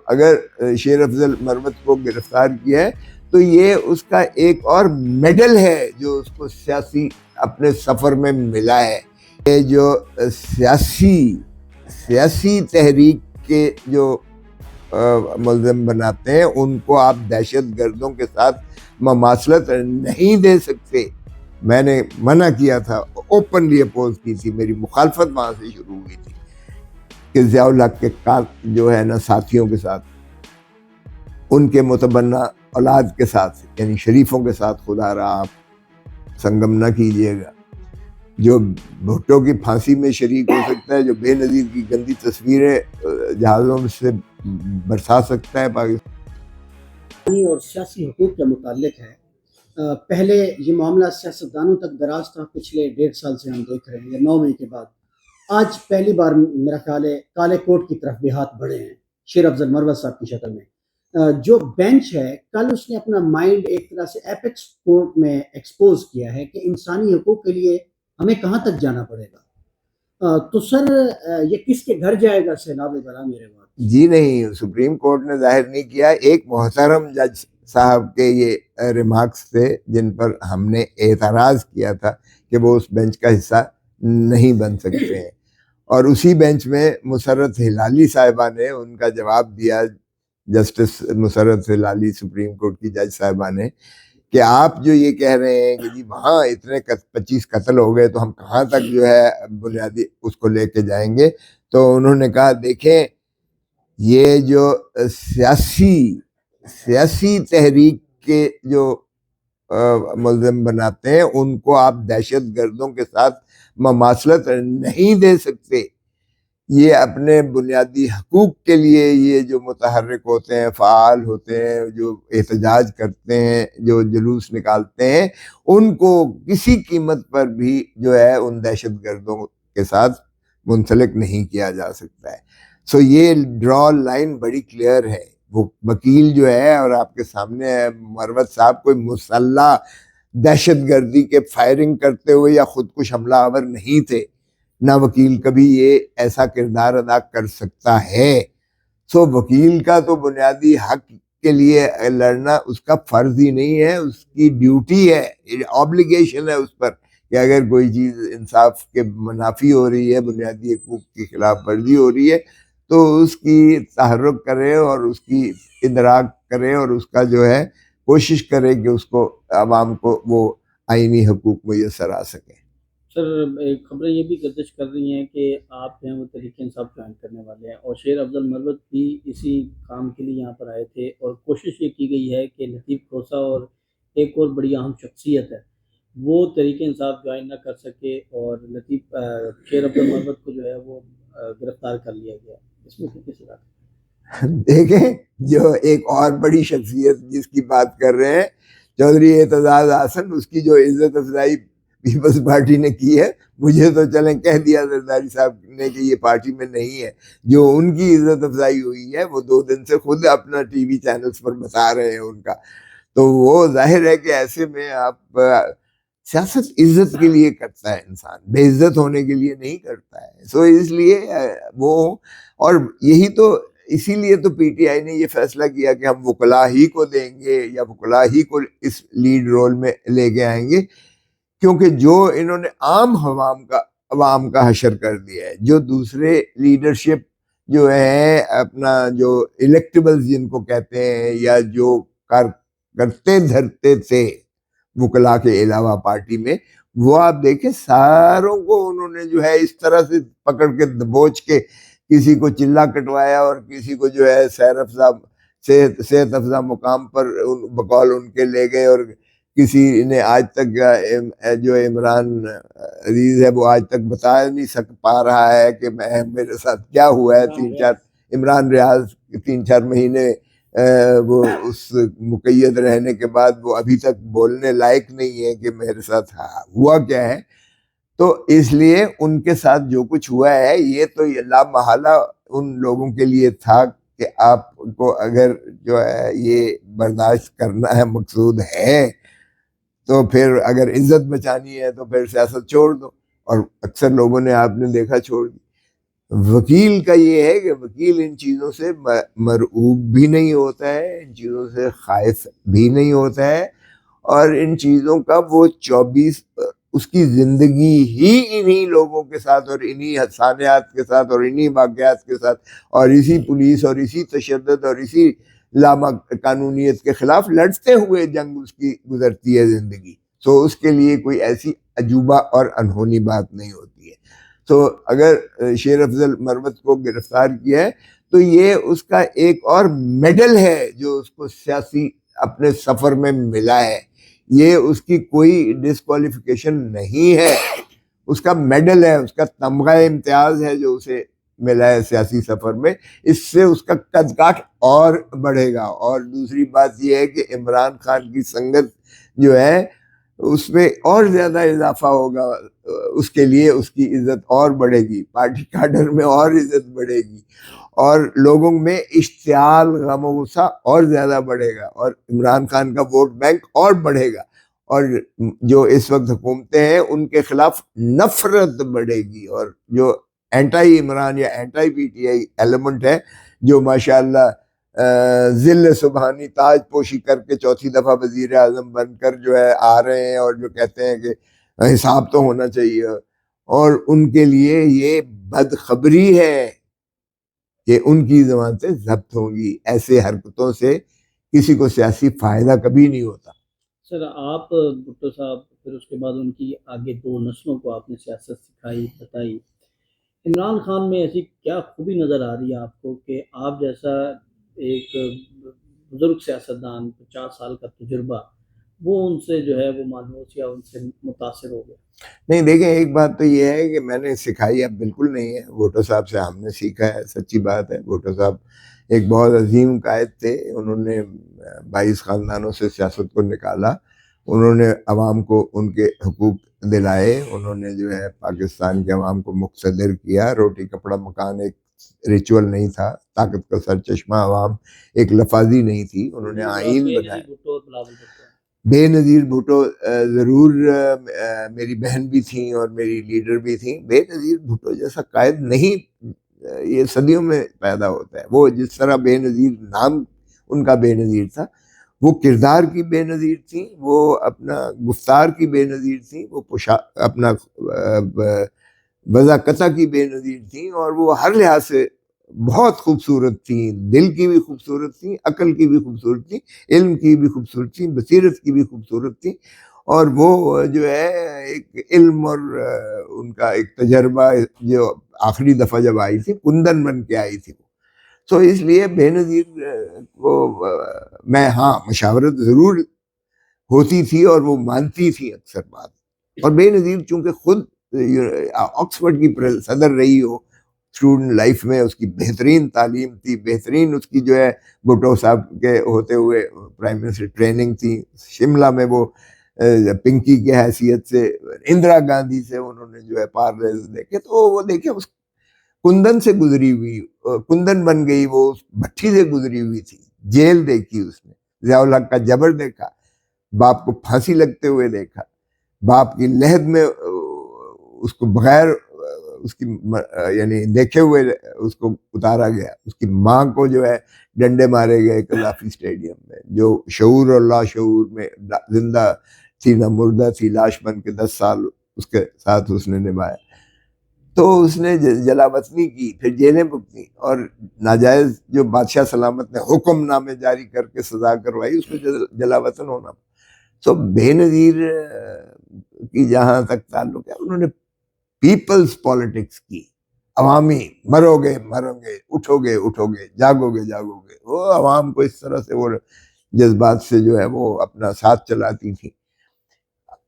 اگر شیر افضل مروت کو گرفتار کیا ہے تو یہ اس کا ایک اور میڈل ہے جو اس کو سیاسی اپنے سفر میں ملا ہے. یہ جو سیاسی تحریک کے جو ملزم بناتے ہیں ان کو آپ دہشت گردوں کے ساتھ مماثلت نہیں دے سکتے. میں نے منع کیا تھا، اوپنلی اپوز کی تھی، میری مخالفت وہاں سے شروع ہوئی تھی کہ ضیاء الحق کے جو ہے نا ساتھیوں کے ساتھ، ان کے متبنہ اولاد کے ساتھ، یعنی شریفوں کے ساتھ خدا را آپ سنگم نہ کیجیے گا. جو بھٹو کی پھانسی میں شریک ہو سکتا ہے، جو بے نظیر کی گندی تصویریں جہازوں سے برسا سکتا ہے پاکستان اور سیاسی حقوق کے متعلق ہے. پہلے یہ معاملہ سیاستدانوں تک دراز تھا، پچھلے 1.5 سال سے ہم دیکھ رہے ہیں، یا 9 مئی کے بعد آج پہلی بار میرا خیال ہے کالے کوٹ کی طرف بھی ہاتھ بڑھے ہیں شیر افضل مروت صاحب کی شکل میں. جو بینچ ہے، کل اس نے اپنا مائنڈ ایک طرح سے ایپیکس کورٹ میں ایکسپوز کیا ہے کہ انسانی حقوق کے لیے ہمیں کہاں تک جانا پڑے گا. تو سر یہ کس کے گھر جائے گا سیلاب بلا میرے بعد؟ جی نہیں، سپریم کورٹ نے ظاہر نہیں کیا. ایک محترم جج صاحب کے یہ ریمارکس تھے جن پر ہم نے اعتراض کیا تھا کہ وہ اس بینچ کا حصہ نہیں بن سکتے ہیں، اور اسی بینچ میں مسرت ہلالی صاحبہ نے ان کا جواب دیا، جسٹس مسرت ہلالی سپریم کورٹ کی جج صاحبہ نے، کہ آپ جو یہ کہہ رہے ہیں کہ جی وہاں اتنے 25 قتل ہو گئے تو ہم کہاں تک جو ہے بنیادی اس کو لے کے جائیں گے. تو انہوں نے کہا دیکھیں یہ جو سیاسی تحریک کے جو ملزم بناتے ہیں ان کو آپ دہشت گردوں کے ساتھ مماثلت نہیں دے سکتے. یہ اپنے بنیادی حقوق کے لیے یہ جو متحرک ہوتے ہیں، فعال ہوتے ہیں، جو احتجاج کرتے ہیں، جو جلوس نکالتے ہیں، ان کو کسی قیمت پر بھی جو ہے ان دہشت گردوں کے ساتھ منسلک نہیں کیا جا سکتا ہے. سو یہ ڈرا لائن بڑی کلیئر ہے. وہ وکیل جو ہے اور آپ کے سامنے ہے، مروت صاحب کوئی مسلح دہشت گردی کے فائرنگ کرتے ہوئے یا خودکش حملہ آور نہیں تھے، نہ وکیل کبھی یہ ایسا کردار ادا کر سکتا ہے. سو وکیل کا تو بنیادی حق کے لیے لڑنا اس کا فرض ہی نہیں ہے، اس کی ڈیوٹی ہے، آبلیگیشن ہے اس پر کہ اگر کوئی چیز انصاف کے منافی ہو رہی ہے، بنیادی حقوق کی خلاف ورزی ہو رہی ہے، تو اس کی تحرک کرے اور اس کی ادراک کرے اور اس کا جو ہے کوشش کرے کہ اس کو عوام کو وہ آئینی حقوق میسر آ سکے. سر خبریں یہ بھی گردش کر رہی ہیں کہ آپ ہیں وہ تحریک انصاف جوائن کرنے والے ہیں، اور شیر افضل مروت بھی اسی کام کے لیے یہاں پر آئے تھے، اور کوشش یہ کی گئی ہے کہ لطیف کھوسہ اور ایک اور بڑی اہم شخصیت ہے وہ تحریک انصاف جوائن نہ کر سکے، اور شیر افضل مروت کو جو ہے وہ گرفتار کر لیا گیا. اس میں کسی بات دیکھیں جو ایک اور بڑی شخصیت جس کی بات کر رہے ہیں چودھری اعتزاز احسن، اس کی جو عزت افزائی پیپلز پارٹی نے کی ہے، مجھے تو چلیں کہہ دیا زرداری صاحب نے کہ یہ پارٹی میں نہیں ہے. جو ان کی عزت افزائی ہوئی ہے وہ 2 دن سے خود اپنا ٹی وی چینلز پر بتا رہے ہیں ان کا. تو وہ ظاہر ہے کہ ایسے میں آپ سیاست عزت کے لیے کرتا ہے، انسان بے عزت ہونے کے لیے نہیں کرتا ہے. سو اس لیے وہ، اور یہی تو اسی لیے تو پی ٹی آئی نے یہ فیصلہ کیا کہ ہم وکلا ہی کو دیں گے یا وکلا ہی کو اس لیڈ رول میں لے کے آئیں گے، کیونکہ جو انہوں نے عوام کا حشر کر دیا ہے، جو دوسرے لیڈرشپ جو ہے اپنا جو الیکٹیبلز جن کو کہتے ہیں، یا جو کرتے دھرتے تھے وکلا کے علاوہ پارٹی میں، وہ آپ دیکھیں ساروں کو انہوں نے جو ہے اس طرح سے پکڑ کے دبوچ کے کسی کو چلا کٹوایا اور کسی کو جو ہے صحت افزا مقام پر بقول ان کے لے گئے، اور کسی نے آج تک جو عمران عزیز ہے وہ آج تک بتا نہیں پا رہا ہے کہ میرے ساتھ کیا ہوا ہے. عمران ریاض 3-4 مہینے وہ اس مقید رہنے کے بعد وہ ابھی تک بولنے لائق نہیں ہے کہ میرے ساتھ ہوا کیا ہے. تو اس لیے ان کے ساتھ جو کچھ ہوا ہے یہ تو لا محالہ ان لوگوں کے لیے تھا کہ آپ کو اگر جو ہے یہ برداشت کرنا ہے، مقصود ہے، تو پھر اگر عزت بچانی ہے تو پھر سیاست چھوڑ دو. اور اکثر لوگوں نے آپ نے دیکھا چھوڑ دی. وکیل کا یہ ہے کہ وکیل ان چیزوں سے مرعوب بھی نہیں ہوتا ہے، ان چیزوں سے خائف بھی نہیں ہوتا ہے، اور ان چیزوں کا وہ 24 اس کی زندگی ہی انہی لوگوں کے ساتھ اور انہی حسانیات کے ساتھ اور انہی واقعات کے ساتھ اور اسی پولیس اور اسی تشدد اور اسی قانونیت کے خلاف لڑتے ہوئے جنگ اس کی گزرتی ہے زندگی. تو اس کے لیے کوئی ایسی عجوبہ اور انہونی بات نہیں ہوتی ہے. تو اگر شیر افضل مروت کو گرفتار کیا ہے تو یہ اس کا ایک اور میڈل ہے جو اس کو سیاسی اپنے سفر میں ملا ہے. یہ اس کی کوئی ڈسکوالیفیکیشن نہیں ہے، اس کا میڈل ہے، اس کا تمغہ امتیاز ہے جو اسے ملا ہے سیاسی سفر میں. اس سے اس کا قد کاٹ اور بڑھے گا. اور دوسری بات یہ ہے کہ عمران خان کی سنگت جو ہے اس میں اور زیادہ اضافہ ہوگا، اس کے لیے اس کی عزت اور بڑھے گی، پارٹی کاڈر میں اور عزت بڑھے گی، اور لوگوں میں اشتعال غم و غصہ اور زیادہ بڑھے گا، اور عمران خان کا ووٹ بینک اور بڑھے گا، اور جو اس وقت حکومتیں ہیں ان کے خلاف نفرت بڑھے گی. اور جو اینٹائی عمران یا anti P T I element ہے جو ماشاءاللہ ذل سبحانی تاج پوشی کر کے چوتھی دفعہ وزیر اعظم بن کر جو ہے آ رہے ہیں، اور جو کہتے ہیں کہ حساب تو ہونا چاہیے، اور ان کے لیے یہ بدخبری ہے کہ ان کی ضمانتیں ضبط ہوں گی. ایسے حرکتوں سے کسی کو سیاسی فائدہ کبھی نہیں ہوتا. سر آپ بھٹو صاحب، پھر اس کے بعد ان کی آگے 2 نسلوں کو آپ نے سیاست سکھائی بتائی. عمران خان میں ایسی کیا خوبی نظر آ رہی ہے آپ کو کہ آپ جیسا ایک بزرگ سیاستدان 50 سال کا تجربہ وہ ان سے جو ہے وہ مانوس یا ان سے متاثر ہو گیا؟ نہیں دیکھیں، ایک بات تو یہ ہے کہ میں نے سکھائی اب بالکل نہیں ہے، بھٹو صاحب سے ہم نے سیکھا ہے، سچی بات ہے. بھٹو صاحب ایک بہت عظیم قائد تھے، انہوں نے 22 خاندانوں سے سیاست کو نکالا، انہوں نے عوام کو ان کے حقوق دلائے، انہوں نے جو ہے پاکستان کے عوام کو مقتدر کیا. روٹی کپڑا مکان ایک ریچول نہیں تھا، طاقت کا سرچشمہ عوام ایک لفاظی نہیں تھی. انہوں نے آئین بنایا. بے نظیر بھٹو ضرور میری بہن بھی تھیں اور میری لیڈر بھی تھیں. بے نظیر بھٹو جیسا قائد نہیں یہ صدیوں میں پیدا ہوتا ہے. وہ جس طرح بے نظیر نام ان کا بے نظیر تھا، وہ کردار کی بے نظیر تھیں، وہ اپنا گفتار کی بے نظیر تھیں، وہ اپنا وضاقتہ کی بے نظیر تھیں، اور وہ ہر لحاظ سے بہت خوبصورت تھیں. دل کی بھی خوبصورت تھیں، عقل کی بھی خوبصورت تھیں، علم کی بھی خوبصورت تھیں، بصیرت کی بھی خوبصورت تھیں. اور وہ جو ہے ایک علم اور ان کا ایک تجربہ جو آخری دفعہ جب آئی تھی کندن بن کے آئی تھی. تو اس لیے بے نظیر کو میں مشاورت ضرور ہوتی تھی اور وہ مانتی تھی اکثر بات. اور بے نظیر چونکہ خود آکسفورڈ کی صدر رہی ہو اسٹوڈنٹ لائف میں، اس کی بہترین تعلیم تھی، بہترین اس کی جو ہے بھٹو صاحب کے ہوتے ہوئے پرائم منسٹر ٹریننگ تھی. شملہ میں وہ پنکی کی حیثیت سے اندرا گاندھی سے انہوں نے جو ہے پارلیز دیکھے، تو وہ دیکھے اس کندن سے گزری ہوئی، کندن بن گئی، وہ بھٹی سے گزری ہوئی تھی. جیل دیکھی اس نے، ضیاء الحق کا جبر دیکھا، باپ کو پھانسی لگتے ہوئے دیکھا، باپ کی لحد میں اس کو بغیر اس کی یعنی دیکھے ہوئے اس کو اتارا گیا. اس کی ماں کو جو ہے ڈنڈے مارے گئے قذافی اسٹیڈیم میں، جو شعور اور لاشعور میں زندہ تھی نہ مردہ تھی، لاش بن کے 10 سال اس کے ساتھ اس نے نبھایا. تو اس نے جلا وطنی کی، پھر جیلیں بھگتی، اور ناجائز جو بادشاہ سلامت نے حکم نامے جاری کر کے سزا کروائی، اس کو جلا وطن ہونا. تو بے نظیر کی جہاں تک تعلق ہے، انہوں نے پیپلز پالیٹکس کی، عوامی مرو گے مرو گے، اٹھو گے جاگو گے. وہ عوام کو اس طرح سے وہ جذبات سے جو ہے وہ اپنا ساتھ چلاتی تھی.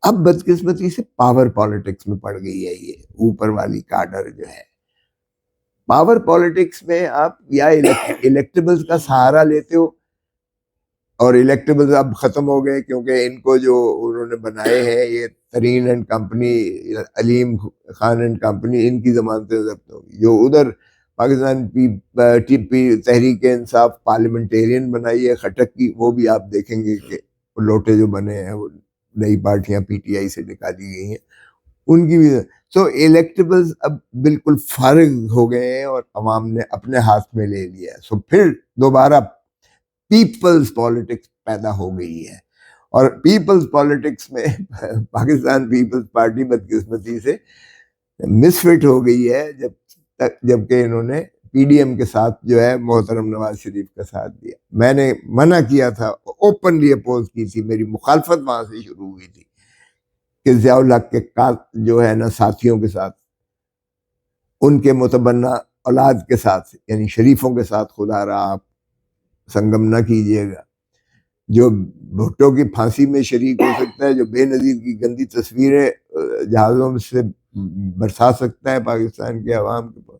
اب بدقسمتی سے پاور پالیٹکس میں پڑ گئی ہے یہ اوپر والی کاڈر جو ہے. پاور پالیٹکس میں آپ یا الیکٹیبلز کا سہارا لیتے ہو، اور الیکٹیبلز اب ختم ہو گئے کیونکہ ان کو جو انہوں نے بنائے ہیں یہ Tareen and company, Aleem Khan and company, ان کی ضمانتیں ضبط ہوگی. جو ادھر پاکستان تحریک انصاف پارلیمنٹیرین بنائی ہے خٹک کی، وہ بھی آپ دیکھیں گے کہ لوٹے جو بنے ہیں وہ نئی پارٹیاں پی ٹی آئی سے نکالی گئی ہیں. ان کی بھی. سو الیکٹیبلز اب بالکل فارغ ہو گئے ہیں اور عوام نے اپنے ہاتھ میں لے لیا ہے. سو پھر دوبارہ پیپلز پالیٹکس پیدا ہو گئی ہے, اور پیپلز پالیٹکس میں پاکستان پیپلز پارٹی بدقسمتی سے مس فٹ ہو گئی ہے, جبکہ انہوں نے پی ڈی ایم کے ساتھ جو ہے محترم نواز شریف کا ساتھ دیا. میں نے منع کیا تھا, اوپنلی اپوز کی تھی, میری مخالفت وہاں سے شروع ہوئی تھی کہ ضیاء الحق کے جو ہے نا ساتھیوں کے ساتھ, ان کے متبنہ اولاد کے ساتھ, یعنی شریفوں کے ساتھ خدا رہا آپ سنگم نہ کیجیے گا. جو بھٹو کی پھانسی میں شریک ہو سکتا ہے, جو بے نظیر کی گندی تصویریں جہازوں سے برسا سکتا ہے پاکستان کے عوام کے پاس,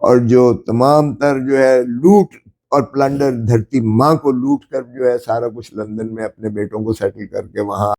اور جو تمام تر جو ہے لوٹ اور پلنڈر, دھرتی ماں کو لوٹ کر جو ہے سارا کچھ لندن میں اپنے بیٹوں کو سیٹل کر کے وہاں